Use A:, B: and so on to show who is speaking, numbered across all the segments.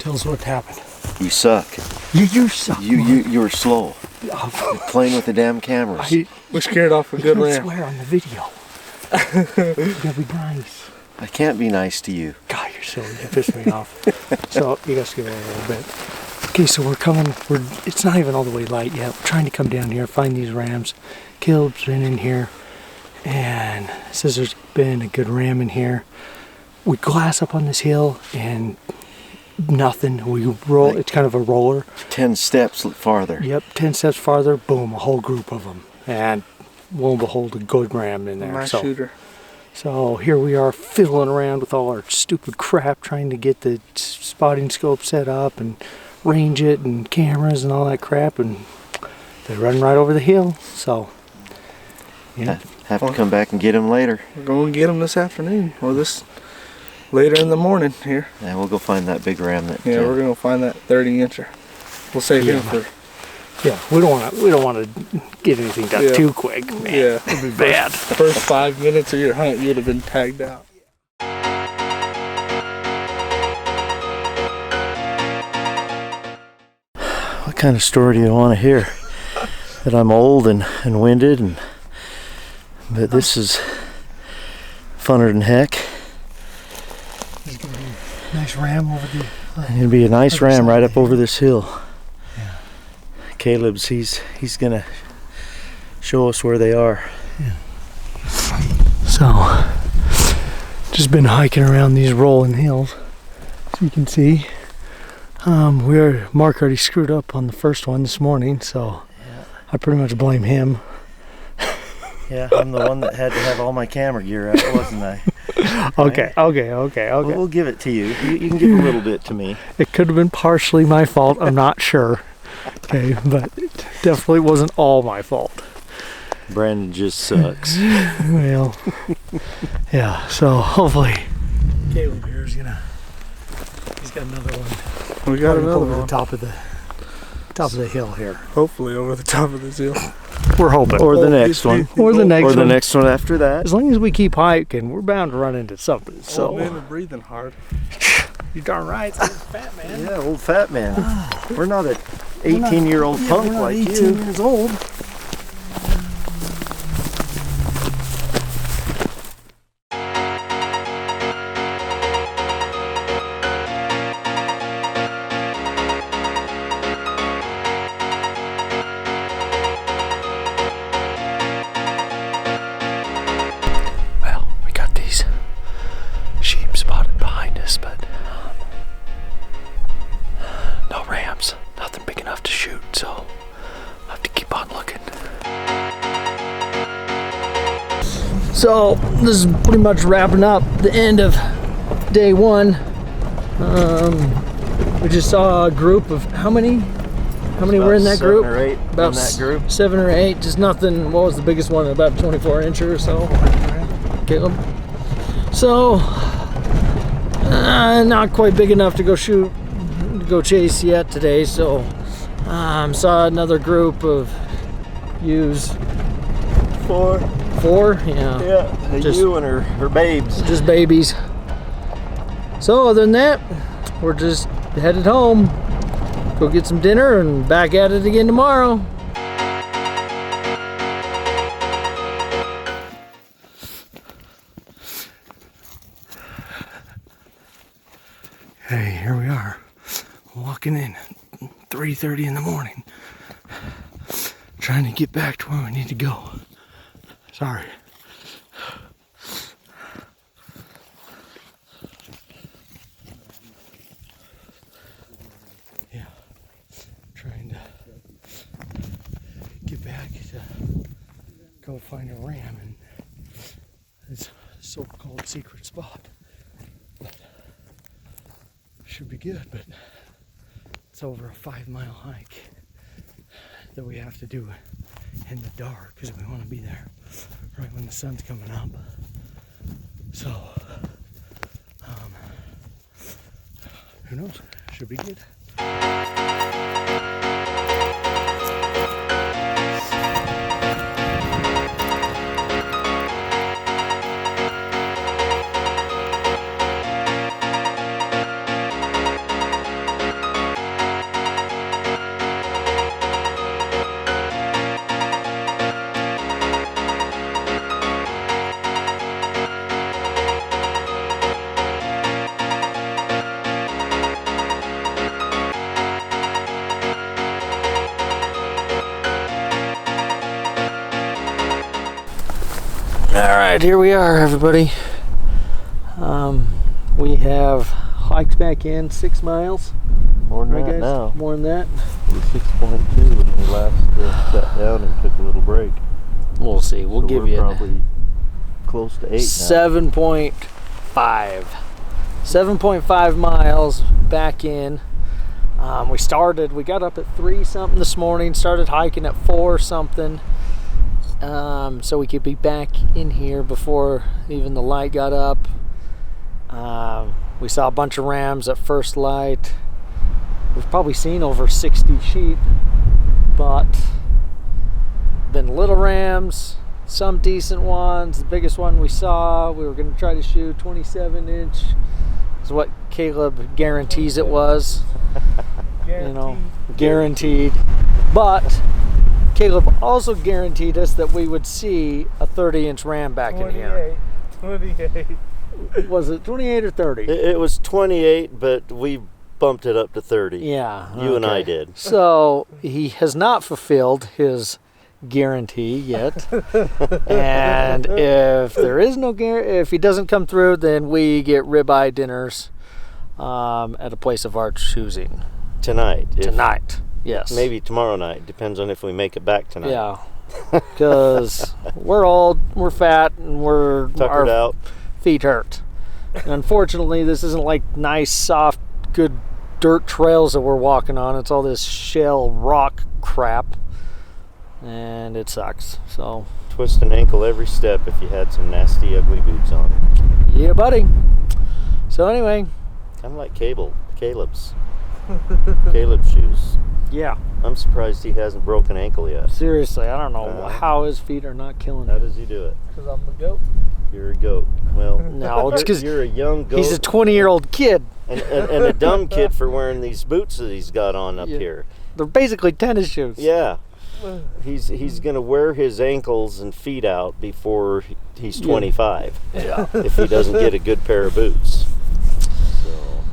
A: Tell us what happened.
B: You suck.
A: You suck.
B: You were slow. You're playing with the damn cameras.
C: We're scared off a good ram.
A: I swear on the video. You gotta be nice.
B: I can't be nice to you.
A: God, you're silly. You pissed me off. So you guys give it a little bit. Okay, so we're coming. It's not even all the way light yet. We're trying to come down here, find these rams. Caleb's been in here, and says there's been a good ram in here. We glass up on this hill, and nothing. We roll. Like, it's kind of a roller.
B: 10 steps farther.
A: Yep, 10 steps farther. Boom, a whole group of them, and lo and behold, a good ram in there.
C: My shooter.
A: So here we are fiddling around with all our stupid crap, trying to get the spotting scope set up and range it and cameras and all that crap, and they're running right over the hill. So yeah,
B: have to come back and get him later.
C: We're going to get him this afternoon or this later in the morning here.
B: Yeah, we'll go find that big ram.
C: We're going to find that 30-incher. We'll save him for.
A: Yeah, we don't want to get anything done too quick, man.
C: Yeah,
A: it'd be bad.
C: First 5 minutes of your hunt, you would have been tagged out.
B: What kind of story do you want to hear? That I'm old and winded, but this is funner than heck.
A: There's gonna be a nice ram over the.
B: It'll be a nice ram right up over this hill. Caleb's, he's gonna show us where they are.
A: Yeah. So, just been hiking around these rolling hills, so you can see. Mark already screwed up on the first one this morning, so I pretty much blame him.
B: Yeah, I'm the one that had to have all my camera gear out, wasn't I?
A: Okay.
B: We'll give it to you. You can give a little bit to me.
A: It could have been partially my fault, I'm not sure. Okay, but it definitely wasn't all my fault.
B: Brandon just sucks.
A: Well, yeah, so hopefully Caleb here is he's got another one.
C: We got another one.
A: Over the top of the hill here.
C: Hopefully over the top of this hill.
A: We're hoping.
B: Or the next one.
A: Or the next one
B: after that.
A: As long as we keep hiking, we're bound to run into something. So.
C: Old man are breathing hard.
A: You're darn right. Old fat man.
B: Yeah, old fat man. We're not an 18-year-old punk like
A: 18
B: you.
A: years old. Well, we got these sheep spotted behind us, but no rams, nothing big enough to shoot, so I'll have to keep on looking. So this is pretty much wrapping up the end of day one. We just saw a group of how many were in that group?
B: 7 or 8
A: About
B: in that group.
A: 7 or 8, just nothing. What was the biggest one? About 24-incher or so. Caleb. So not quite big enough to go shoot, to go chase yet today. So saw another group of ewes. 4, yeah.
B: Yeah,
A: Just-
B: you and her babes.
A: Just babies. So other than that, we're just headed home. Go get some dinner and back at it again tomorrow. Hey, here we are, walking in at 3:30 in the morning, trying to get back to where we need to go. Sorry. Yeah, trying to get back to go find a ram in this so-called secret spot. But should be good, but it's over a 5-mile hike that we have to do in the dark because we want to be there right when the sun's coming up. So, who knows? Should be good.
B: Alright, here we are, everybody. We have hiked back in 6 miles.
D: More than
B: Right,
D: that
B: guys?
D: now.
B: More than that.
D: It was 6.2 when we last sat down and took a little break.
B: We'll see. We'll
D: So
B: give
D: we're
B: you
D: probably close to 8 now.
B: 7.5. 7.5 miles back in. We got up at 3 something this morning, started hiking at 4 something. So we could be back in here before even the light got up. We saw a bunch of rams at first light. We've probably seen over 60 sheep, but been little rams, some decent ones. The biggest one we saw, we were going to try to shoot 27-inch. Is what Caleb guarantees it was. You know, guaranteed. But Caleb also guaranteed us that we would see a 30-inch ram back in here.
C: 28.
B: Was it 28 or 30?
D: It was 28, but we bumped it up to 30.
B: Yeah.
D: You and I
B: okay.
D: did.
B: So he has not fulfilled his guarantee yet. And if there is no guarantee, if he doesn't come through, then we get ribeye dinners at a place of our choosing.
D: Tonight.
B: Tonight. Yes.
D: Maybe tomorrow night. Depends on if we make it back tonight.
B: Yeah. Because we're old, we're fat, and we're
D: Tuckered out.
B: feet hurt. And unfortunately, this isn't like nice, soft, good dirt trails that we're walking on. It's all this shell rock crap, and it sucks. So,
D: Twist an ankle every step if you had some nasty, ugly boots on.
B: yeah, buddy. So anyway,
D: Kind of like Caleb's. Caleb's shoes.
B: yeah.
D: I'm surprised he hasn't broken ankle yet.
B: Seriously, I don't know how his feet are not killing
D: How
B: him.
D: does he do it?
C: Because I'm the goat.
D: You're a goat. Well,
B: No, it's because
D: you're a young goat.
B: he's a 20-year-old kid.
D: and a dumb kid for wearing these boots that he's got on up
B: Yeah.
D: here.
B: They're basically tennis shoes.
D: Yeah. He's gonna wear his ankles and feet out before he's 25.
B: Yeah.
D: If he doesn't get a good pair of boots. So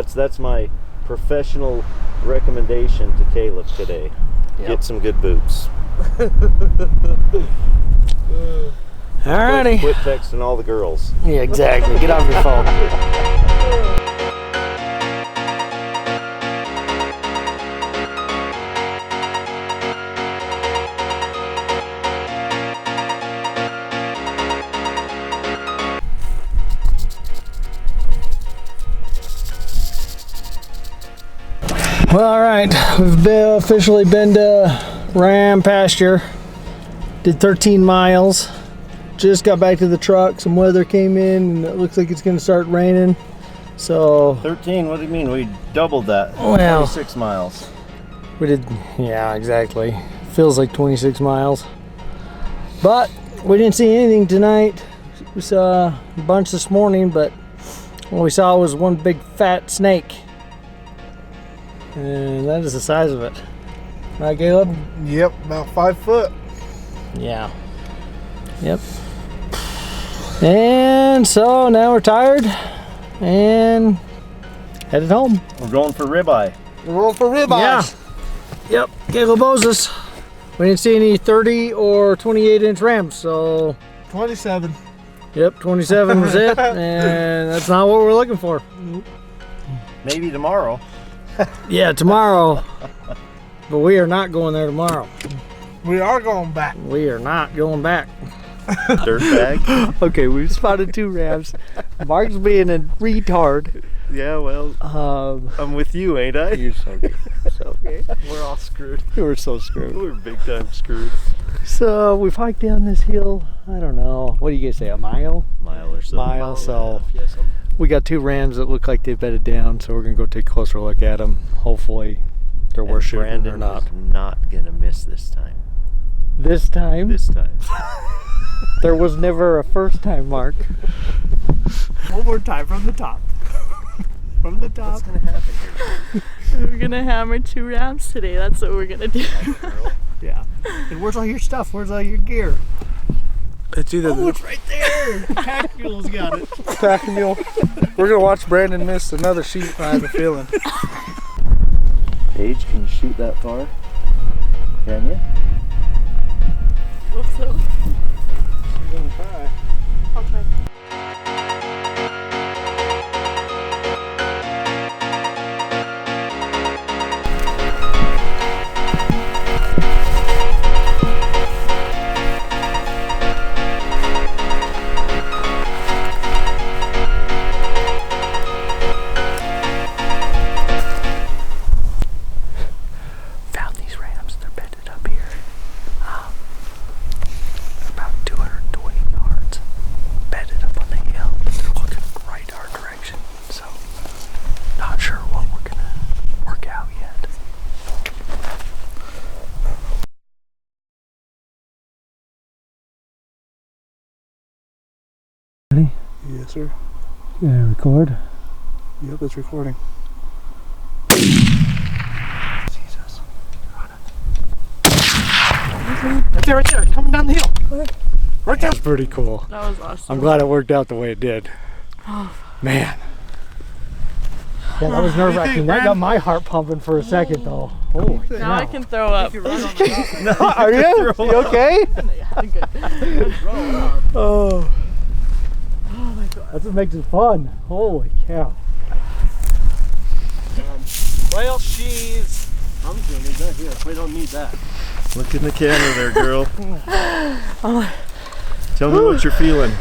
D: that's my professional recommendation to Caleb today.
B: Yep.
D: Get some good boots.
B: Alrighty.
D: Quit texting all the girls.
B: Yeah, exactly. Get off your phone. Well, all right, we've officially been to ram pasture. Did 13 miles. Just got back to the truck. Some weather came in, and it looks like it's going to start raining. So
D: 13? What do you mean? We doubled that.
B: Well-
D: 26 miles.
B: we did, yeah, exactly. Feels like 26 miles. But we didn't see anything tonight. We saw a bunch this morning, but what we saw was one big fat snake. And that is the size of it. Right, Caleb?
C: Yep, about 5 foot.
B: Yeah. Yep. And so now we're tired and headed home.
D: We're going for ribeye.
C: We're rolling for ribeyes.
B: Yeah. Yep. Caleb Moses. We didn't see any 30 or 28-inch rams, so
C: 27.
B: yep, 27 was it, and that's not what we're looking for.
D: Maybe tomorrow.
B: Yeah, tomorrow. But we are not going there tomorrow.
C: We are going back.
B: We are not going back.
D: Dirtbag.
B: Okay, we've spotted 2 rams. Mark's being a retard.
D: Yeah, well, I'm with you, ain't I?
B: You're so good. So good.
D: We're all screwed.
B: We're so screwed.
D: We're big time screwed.
B: So we've hiked down this hill. I don't know. What do you guys say? A mile?
D: Mile or so.
B: Mile, so
D: Yeah, something.
B: we got 2 rams that look like they bedded down. So we're gonna go take a closer look at them. Hopefully, they're worth shooting
D: Brandon
B: or not.
D: was not gonna miss this time.
B: This time,
D: This time.
B: there was never a first time, Mark.
C: One more time from the top. From the top.
D: What's gonna happen here?
E: We're gonna hammer 2 rams today. That's what we're gonna do.
B: Yeah. And where's all your stuff? Where's all your gear?
C: It's either
B: Oh, it's right there. Pack Mule's got it.
C: Pack Mule. We're gonna watch Brandon miss another sheep. I have a feeling.
D: Paige, can you shoot that far? Can you?
E: Hope so.
C: gonna try.
E: I'll try.
B: Found these rams. They're bedded up here. About 220 yards. Bedded up on the hill, but they're looking right our direction. So, not sure what we're gonna work out yet. Ready?
C: Yes, sir.
B: Yeah, record.
C: Yep, it's recording.
B: Jesus. That's it right there, coming down the hill. Right there. That's pretty cool.
E: That was awesome.
B: I'm glad it worked out the way it did. Man. Yeah, that was nerve wracking. That got my heart pumping for a second though. Oh,
E: Now I can throw up.
B: Are you? You okay?
E: Yeah, good.
B: Oh. Oh my god. That's what makes it fun. Holy cow.
F: Well, she's. I'm gonna leave that here. We don't need that.
D: Look in the camera there, girl. Tell me what you're feeling.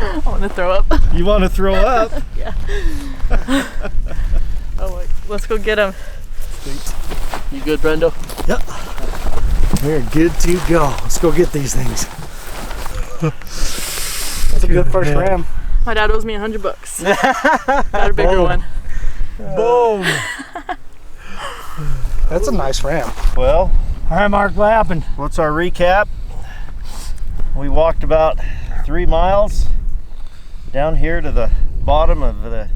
E: I want to throw up.
D: You want to throw up?
E: Yeah. Oh, wait. Let's go get him.
F: You good, Brendo?
B: We're good to go. Let's go get these things. That's a good first ram.
E: My dad owes me $100. Got a bigger
B: Boom.
E: one.
B: Boom. That's a nice ram.
D: Well,
B: All right, Mark, what happened?
D: what's our recap? We walked about 3 miles down here to the bottom of the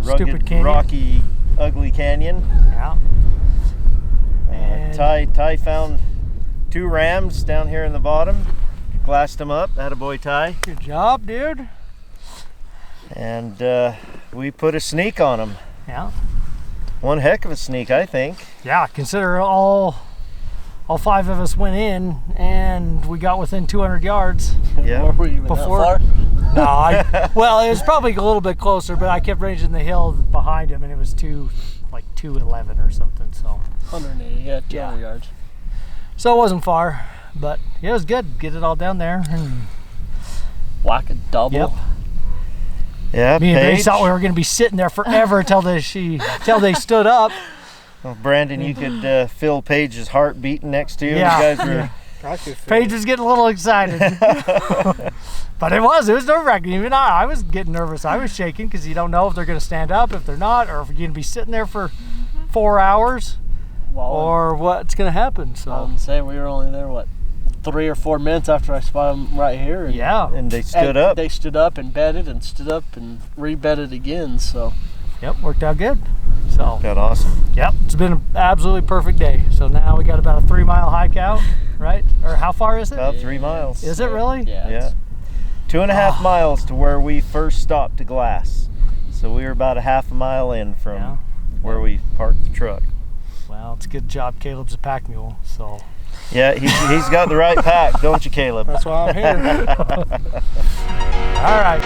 B: Stupid
D: rugged,
B: canyon.
D: rocky, ugly canyon.
B: Yeah. And-
D: Ty found 2 rams down here in the bottom. Glassed them up. Attaboy, Ty.
B: Good job, dude.
D: And we put a sneak on them.
B: Yeah.
D: One heck of a sneak, I think.
B: Yeah, consider all 5 of us went in and we got within 200 yards.
D: Yeah.
F: Were you even
B: Before-
F: that far?
B: No, well, it was probably a little bit closer, but I kept ranging the hill behind him and it was 211 or something, so
F: 180, yeah, 200 yards.
B: it wasn't far, but yeah, it was good. Get it all down there. And
F: Whack a double.
B: Yep.
D: Yeah,
B: me and Paige
D: Paige.
B: thought we were going to be sitting there forever till they stood up.
D: Well, Brandon, you could feel Paige's heart beating next to you.
B: Yeah.
D: You guys were.
B: Paige was getting a little excited. But it was nerve-wracking. Even I was getting nervous. I was shaking because you don't know if they're going to stand up, if they're not, or if you're going to be sitting there for 4 hours,
F: Well,
B: or what's going to happen. So
F: I'm saying we were only there, what, 3 or 4 minutes after I spotted them right here. And,
B: yeah.
D: And they stood
F: and
D: up.
F: They stood up and bedded and stood up and re-bedded again, so.
B: Yep, worked out good. So,
D: Got awesome.
B: yep, it's been an absolutely perfect day. So now we got about a 3-mile hike out, right? Or how far is it?
D: About 3 miles.
B: Is it really?
F: Yeah.
D: Yeah. 2.5 miles to where we first stopped to glass. So we were about a half a mile in from
B: Yeah.
D: where we parked the truck.
B: Well, it's a good job Caleb's a pack mule, so.
D: Yeah, he's got the right pack, don't you, Caleb?
B: That's why I'm here. All right.